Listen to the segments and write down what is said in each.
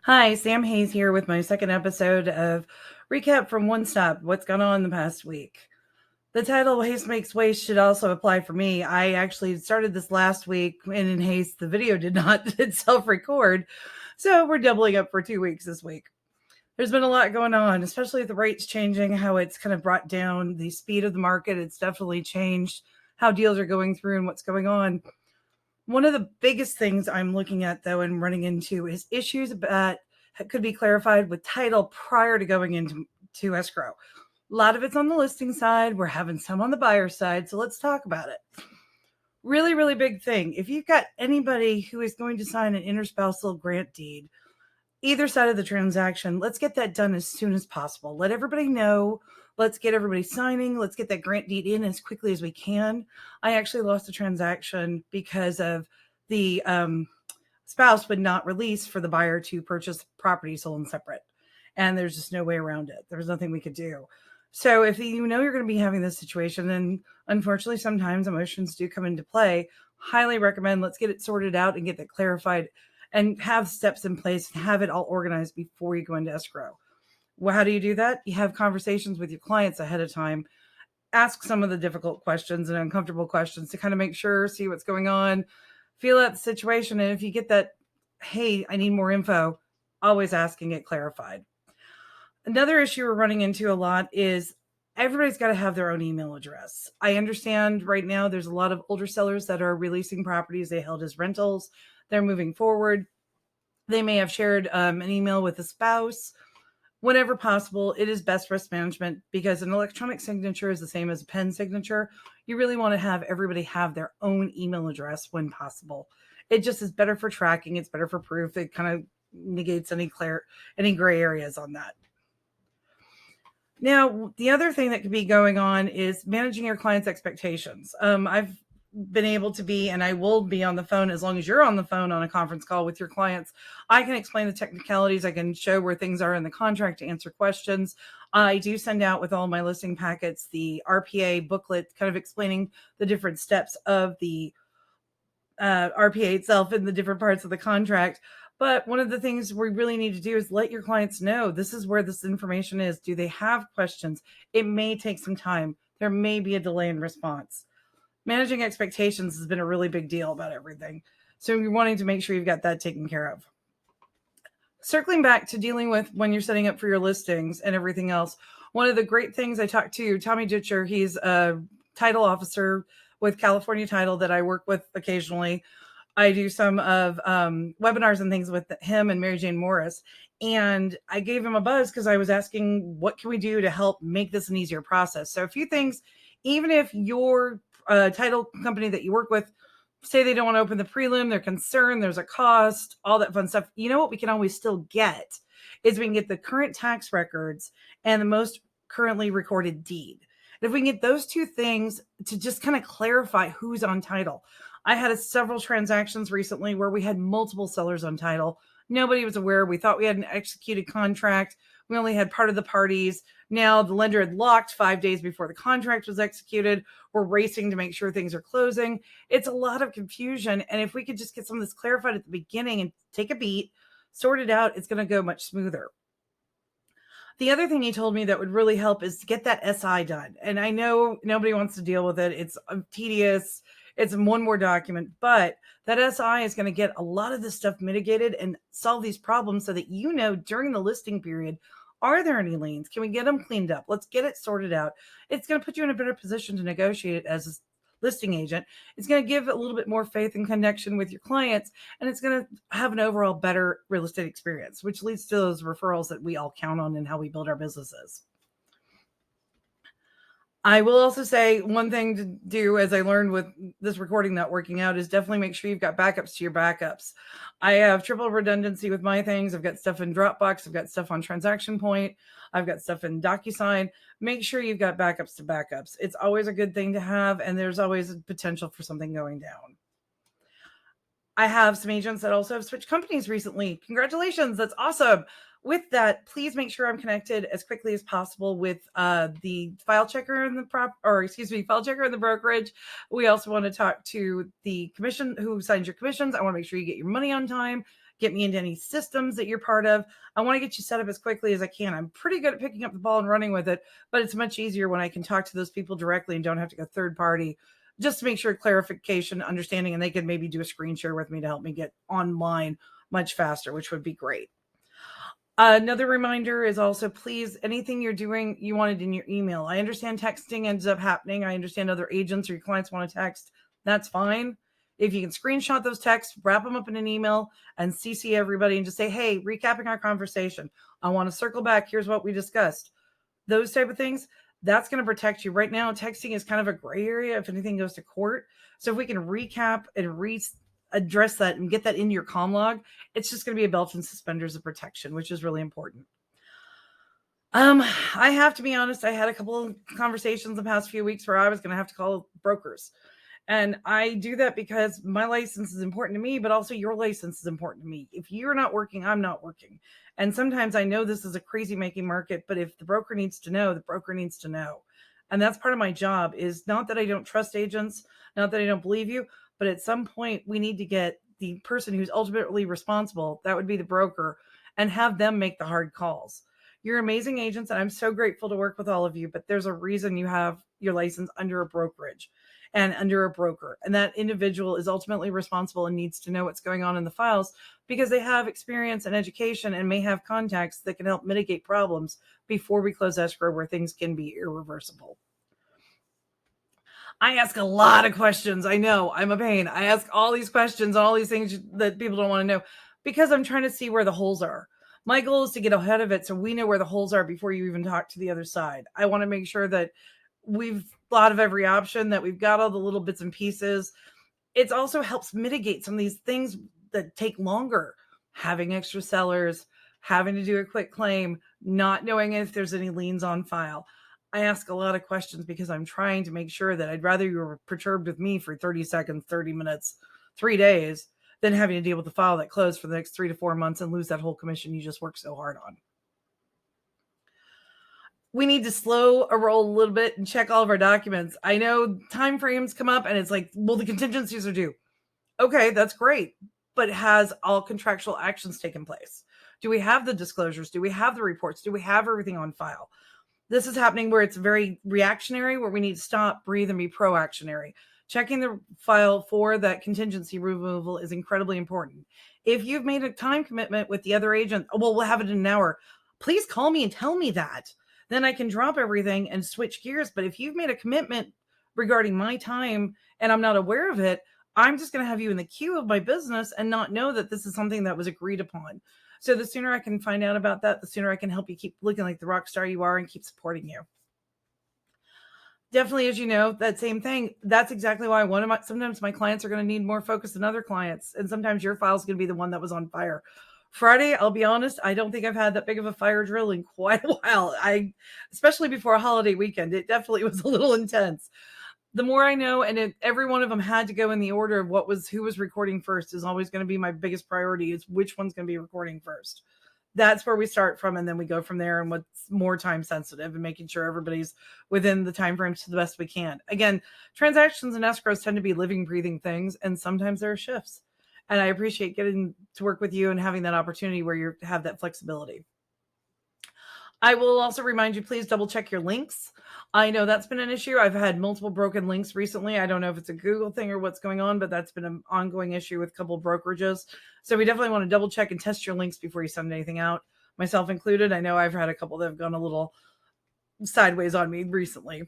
Hi, Sam Hayes here with my second episode of Recap from One Stop, what's gone on the past week. The title Haste Makes Waste should also apply for me. I actually started this last week, and in Haste, the video did not itself record, so we're doubling up for 2 weeks this week. There's been a lot going on, especially with the rates changing, how it's kind of brought down the speed of the market. It's definitely changed how deals are going through and what's going on. One of the biggest things I'm looking at, though, and running into is issues that could be clarified with title prior to going into escrow. A lot of it's on the listing side. We're having some on the buyer side. So let's talk about it. Really, really big thing. If you've got anybody who is going to sign an interspousal grant deed, either side of the transaction, let's get that done as soon as possible. Let everybody know. Let's get everybody signing. Let's get that grant deed in as quickly as we can. I actually lost a transaction because of the spouse would not release for the buyer to purchase property sold and separate. And there's just no way around it. There was nothing we could do. So if you know you're going to be having this situation, and unfortunately sometimes emotions do come into play, highly recommend let's get it sorted out and get that clarified and have steps in place and have it all organized before you go into escrow. Well, how do you do that? You have conversations with your clients ahead of time. Ask some of the difficult questions and uncomfortable questions to kind of make sure, see what's going on, feel out the situation. And if you get that, hey, I need more info, always asking it clarified. Another issue we're running into a lot is everybody's got to have their own email address. I understand right now there's a lot of older sellers that are releasing properties they held as rentals. They're moving forward. They may have shared an email with a spouse. Whenever possible, it is best risk management because an electronic signature is the same as a pen signature. You really want to have everybody have their own email address when possible. It just is better for tracking. It's better for proof. It kind of negates any gray areas on that. Now, the other thing that could be going on is managing your client's expectations. I've been able to be, and I will be on the phone as long as you're on the phone on a conference call with your clients. I can explain the technicalities. I can show where things are in the contract to answer questions. I do send out with all my listing packets the RPA booklet kind of explaining the different steps of the RPA itself in the different parts of the contract. But one of the things we really need to do is let your clients know this is where this information is. Do they have questions? It may take some time. There may be a delay in response. Managing expectations has been a really big deal about everything. So you're wanting to make sure you've got that taken care of. Circling back to dealing with when you're setting up for your listings and everything else, one of the great things I talked to Tommy Ditcher, he's a title officer with California Title that I work with occasionally. I do some of webinars and things with him and Mary Jane Morris. And I gave him a buzz because I was asking, what can we do to help make this an easier process? So a few things, even if your title company that you work with, say they don't want to open the prelim, they're concerned, there's a cost, all that fun stuff. You know what we can always still get is we can get the current tax records and the most currently recorded deed. And if we can get those two things to just kind of clarify who's on title. I had several transactions recently where we had multiple sellers on title. Nobody was aware. We thought we had an executed contract. We only had part of the parties. Now the lender had locked 5 days before the contract was executed. We're racing to make sure things are closing. It's a lot of confusion. And if we could just get some of this clarified at the beginning and take a beat, sort it out, it's going to go much smoother. The other thing he told me that would really help is to get that SI done. And I know nobody wants to deal with it. It's tedious. It's one more document, but that SI is going to get a lot of this stuff mitigated and solve these problems so that you know during the listing period, are there any liens? Can we get them cleaned up? Let's get it sorted out. It's going to put you in a better position to negotiate it as a listing agent. It's going to give a little bit more faith and connection with your clients, and it's going to have an overall better real estate experience, which leads to those referrals that we all count on in how we build our businesses. I will also say one thing to do, as I learned with this recording not working out, is definitely make sure you've got backups to your backups. I have triple redundancy with my things. I've got stuff in Dropbox. I've got stuff on Transaction Point. I've got stuff in DocuSign. Make sure you've got backups to backups. It's always a good thing to have, and there's always a potential for something going down. I have some agents that also have switched companies recently. Congratulations. That's awesome. With that, please make sure I'm connected as quickly as possible with the file checker in the file checker in the brokerage. We also want to talk to the commission who signs your commissions. I want to make sure you get your money on time, get me into any systems that you're part of. I want to get you set up as quickly as I can. I'm pretty good at picking up the ball and running with it, but it's much easier when I can talk to those people directly and don't have to go third party, just to make sure clarification, understanding, and they can maybe do a screen share with me to help me get online much faster, which would be great. Another reminder is also, please, anything you're doing, you want it in your email. I understand texting ends up happening. I understand other agents or your clients want to text. That's fine. If you can screenshot those texts, wrap them up in an email and CC everybody and just say, hey, recapping our conversation. I want to circle back. Here's what we discussed. Those type of things, that's going to protect you. Right now, texting is kind of a gray area if anything goes to court. So if we can recap and address that and get that in your comm log, it's just going to be a belt and suspenders of protection, which is really important. I have to be honest, I had a couple of conversations the past few weeks where I was going to have to call brokers. And I do that because my license is important to me, but also your license is important to me. If you're not working, I'm not working. And sometimes I know this is a crazy making market, but if the broker needs to know, the broker needs to know. And that's part of my job. Is not that I don't trust agents, not that I don't believe you, but at some point we need to get the person who's ultimately responsible, that would be the broker, and have them make the hard calls. You're amazing agents, and I'm so grateful to work with all of you, but there's a reason you have your license under a brokerage and under a broker. And that individual is ultimately responsible and needs to know what's going on in the files because they have experience and education and may have contacts that can help mitigate problems before we close escrow where things can be irreversible. I ask a lot of questions. I know I'm a pain. I ask all these questions, all these things that people don't want to know because I'm trying to see where the holes are. My goal is to get ahead of it so we know where the holes are before you even talk to the other side. I want to make sure that we've thought of every option, that we've got all the little bits and pieces. It also helps mitigate some of these things that take longer. Having extra sellers, having to do a quick claim, not knowing if there's any liens on file. I ask a lot of questions because I'm trying to make sure that I'd rather you were perturbed with me for 30 seconds, 30 minutes, 3 days than having to deal with the file that closed for the next 3 to 4 months and lose that whole commission you just worked so hard on. We need to slow a roll a little bit and check all of our documents. I know time frames come up and it's like, well, the contingencies are due. Okay, that's great. But has all contractual actions taken place? Do we have the disclosures? Do we have the reports? Do we have everything on file? This is happening where it's very reactionary, where we need to stop, breathe, and be proactionary. Checking the file for that contingency removal is incredibly important. If you've made a time commitment with the other agent, well, we'll have it in an hour. Please call me and tell me that. Then I can drop everything and switch gears. But if you've made a commitment regarding my time and I'm not aware of it, I'm just going to have you in the queue of my business and not know that this is something that was agreed upon. So the sooner I can find out about that, the sooner I can help you keep looking like the rock star you are and keep supporting you. Definitely, as you know, that same thing. That's exactly why sometimes my clients are going to need more focus than other clients. And sometimes your file is going to be the one that was on fire. Friday, I'll be honest, I don't think I've had that big of a fire drill in quite a while. Especially before a holiday weekend, it definitely was a little intense. The more I know, and every one of them had to go in the order of who was recording first is always going to be my biggest priority, is which one's going to be recording first. That's where we start from, and then we go from there, and what's more time sensitive and making sure everybody's within the time frames to the best we can. Again, transactions and escrows tend to be living, breathing things, and sometimes there are shifts. And I appreciate getting to work with you and having that opportunity where you have that flexibility. I will also remind you, please double check your links. I know that's been an issue. I've had multiple broken links recently. I don't know if it's a Google thing or what's going on, but that's been an ongoing issue with a couple of brokerages. So we definitely want to double check and test your links before you send anything out, myself included. I know I've had a couple that have gone a little sideways on me recently.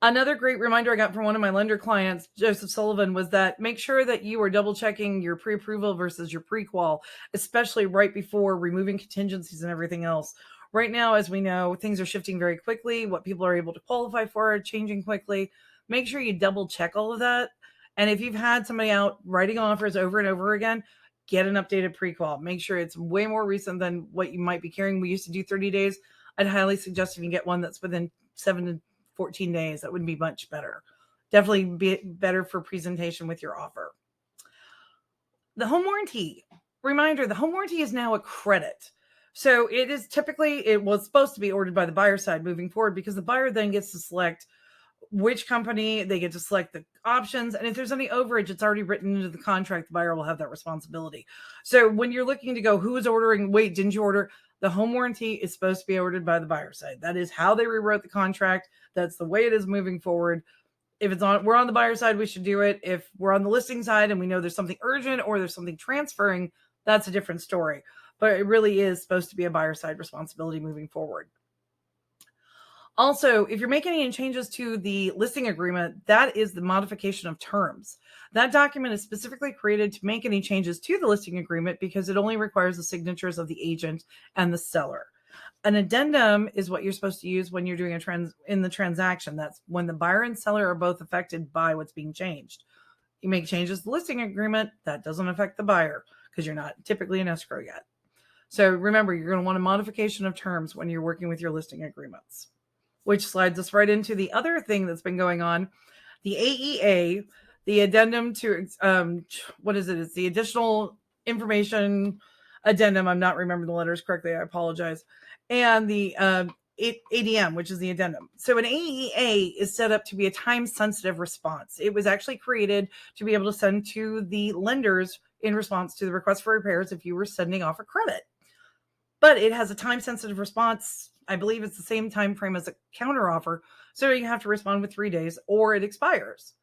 Another great reminder I got from one of my lender clients, Joseph Sullivan, was that make sure that you are double checking your pre-approval versus your pre-qual, especially right before removing contingencies and everything else. Right now, as we know, things are shifting very quickly. What people are able to qualify for are changing quickly. Make sure you double check all of that. And if you've had somebody out writing offers over and over again, get an updated pre-qual. Make sure it's way more recent than what you might be carrying. We used to do 30 days. I'd highly suggest if you get one that's within 7 to 14 days, that would be much better. Definitely be better for presentation with your offer. The home warranty. Reminder, the home warranty is now a credit. So it was supposed to be ordered by the buyer side moving forward, because the buyer then gets to select which company, they get to select the options. And if there's any overage, it's already written into the contract. The buyer will have that responsibility. So when you're looking to go, who is ordering? Wait, didn't you order? The home warranty is supposed to be ordered by the buyer side. That is how they rewrote the contract. That's the way it is moving forward. If we're on the buyer side, we should do it. If we're on the listing side and we know there's something urgent or there's something transferring, that's a different story. But it really is supposed to be a buyer side responsibility moving forward. Also, if you're making any changes to the listing agreement, that is the modification of terms. That document is specifically created to make any changes to the listing agreement because it only requires the signatures of the agent and the seller. An addendum is what you're supposed to use when you're doing in the transaction. That's when the buyer and seller are both affected by what's being changed. You make changes to the listing agreement, that doesn't affect the buyer because you're not typically in escrow yet. So remember, you're going to want a modification of terms when you're working with your listing agreements, which slides us right into the other thing that's been going on, the AEA, the addendum to, what is it? It's the additional information addendum. I'm not remembering the letters correctly. I apologize. And the ADM, which is the addendum. So an AEA is set up to be a time-sensitive response. It was actually created to be able to send to the lenders in response to the request for repairs if you were sending off a credit. But it has a time-sensitive response. I believe it's the same time frame as a counteroffer. So you have to respond with 3 days or it expires.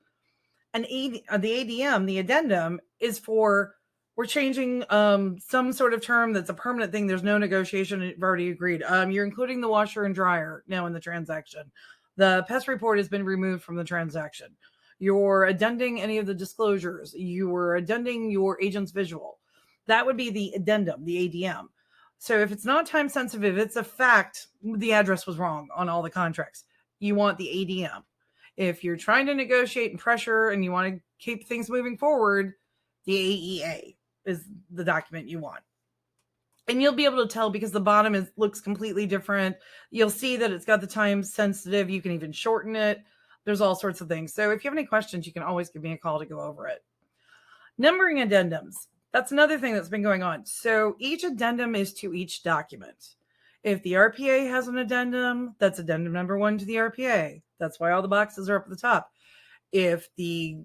And the ADM, the addendum, is for we're changing some sort of term that's a permanent thing. There's no negotiation. You've already agreed. You're including the washer and dryer now in the transaction. The pest report has been removed from the transaction. You're addending any of the disclosures. You were addending your agent's visual. That would be the addendum, the ADM. So if it's not time sensitive, if it's a fact, the address was wrong on all the contracts, you want the ADM. If you're trying to negotiate and pressure and you want to keep things moving forward, the AEA is the document you want. And you'll be able to tell because the bottom looks completely different. You'll see that it's got the time sensitive. You can even shorten it. There's all sorts of things. So if you have any questions, you can always give me a call to go over it. Numbering addendums. That's another thing that's been going on. So each addendum is to each document. If the RPA has an addendum, that's addendum number 1 to the RPA. That's why all the boxes are up at the top. If the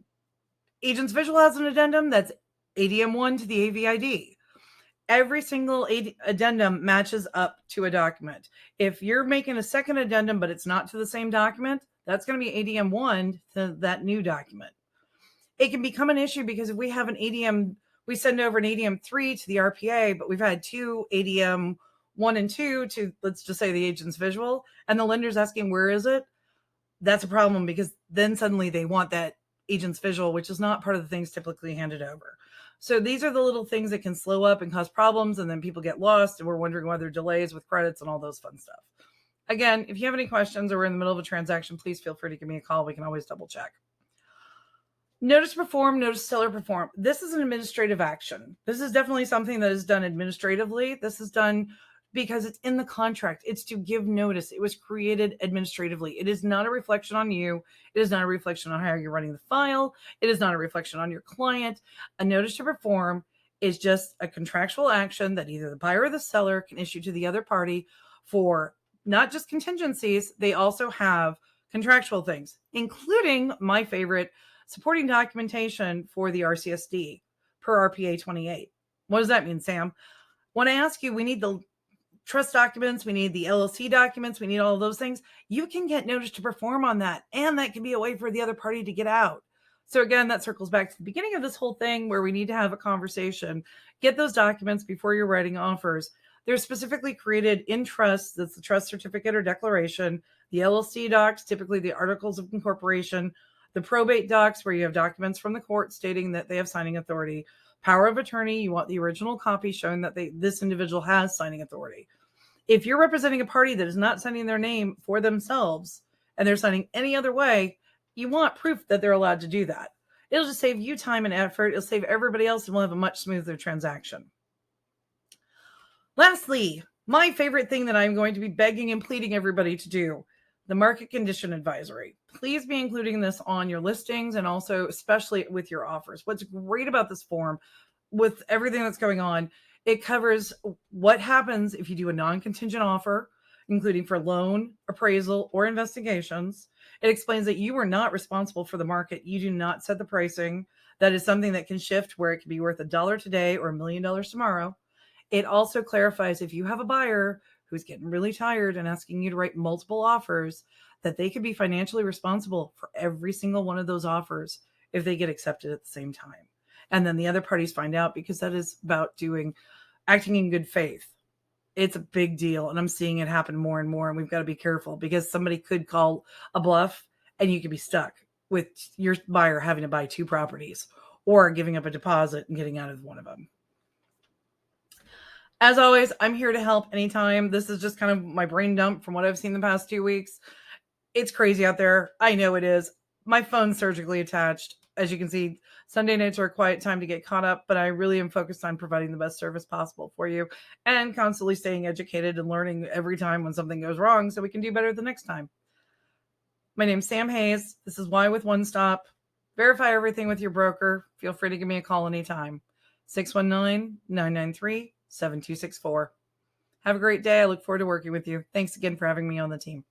agent's visual has an addendum, that's ADM 1 to the AVID. Every single addendum matches up to a document. If you're making a second addendum, but it's not to the same document, that's going to be ADM 1 to that new document. It can become an issue because if we have an ADM, we send over an ADM 3 to the RPA, but we've had 2 ADM 1 and 2 to, let's just say, the agent's visual, and the lender's asking, where is it? That's a problem because then suddenly they want that agent's visual, which is not part of the things typically handed over. So these are the little things that can slow up and cause problems, and then people get lost, and we're wondering why there are delays with credits and all those fun stuff. Again, if you have any questions or we're in the middle of a transaction, please feel free to give me a call. We can always double check. Notice to perform, notice to seller perform. This is an administrative action. This is definitely something that is done administratively. This is done because it's in the contract. It's to give notice. It was created administratively. It is not a reflection on you. It is not a reflection on how you're running the file. It is not a reflection on your client. A notice to perform is just a contractual action that either the buyer or the seller can issue to the other party for not just contingencies. They also have contractual things, including my favorite, supporting documentation for the RCSD per RPA 28. What does that mean, Sam? When I ask you, we need the trust documents, we need the LLC documents, we need all of those things. You can get notice to perform on that, and that can be a way for the other party to get out. So again, that circles back to the beginning of this whole thing where we need to have a conversation. Get those documents before you're writing offers. They're specifically created in trust. That's the trust certificate or declaration. The LLC docs, typically the articles of incorporation. The probate docs, where you have documents from the court stating that they have signing authority. Power of attorney, you want the original copy showing that this individual has signing authority. If you're representing a party that is not signing their name for themselves and they're signing any other way, you want proof that they're allowed to do that. It'll just save you time and effort. It'll save everybody else, and we'll have a much smoother transaction. Lastly, my favorite thing that I'm going to be begging and pleading everybody to do, the market condition advisory. Please be including this on your listings and also especially with your offers. What's great about this form, with everything that's going on, it covers what happens if you do a non-contingent offer. including for loan, appraisal, or investigations. It explains that you are not responsible for the market. You do not set the pricing. That is something that can shift where it could be worth $1 today or $1 million tomorrow. It also clarifies if you have a buyer who's getting really tired and asking you to write multiple offers, that they could be financially responsible for every single one of those offers if they get accepted at the same time. And then the other parties find out, because that is about acting in good faith. It's a big deal, and I'm seeing it happen more and more, and we've got to be careful because somebody could call a bluff and you could be stuck with your buyer having to buy 2 properties or giving up a deposit and getting out of one of them. As always, I'm here to help anytime. This is just kind of my brain dump from what I've seen the past 2 weeks. It's crazy out there. I know it is. My phone's surgically attached. As you can see, Sunday nights are a quiet time to get caught up, but I really am focused on providing the best service possible for you and constantly staying educated and learning every time when something goes wrong so we can do better the next time. My name's Sam Hayes. This is Why with One Stop. Verify everything with your broker. Feel free to give me a call anytime. 619-993-7264. Have a great day. I look forward to working with you. Thanks again for having me on the team.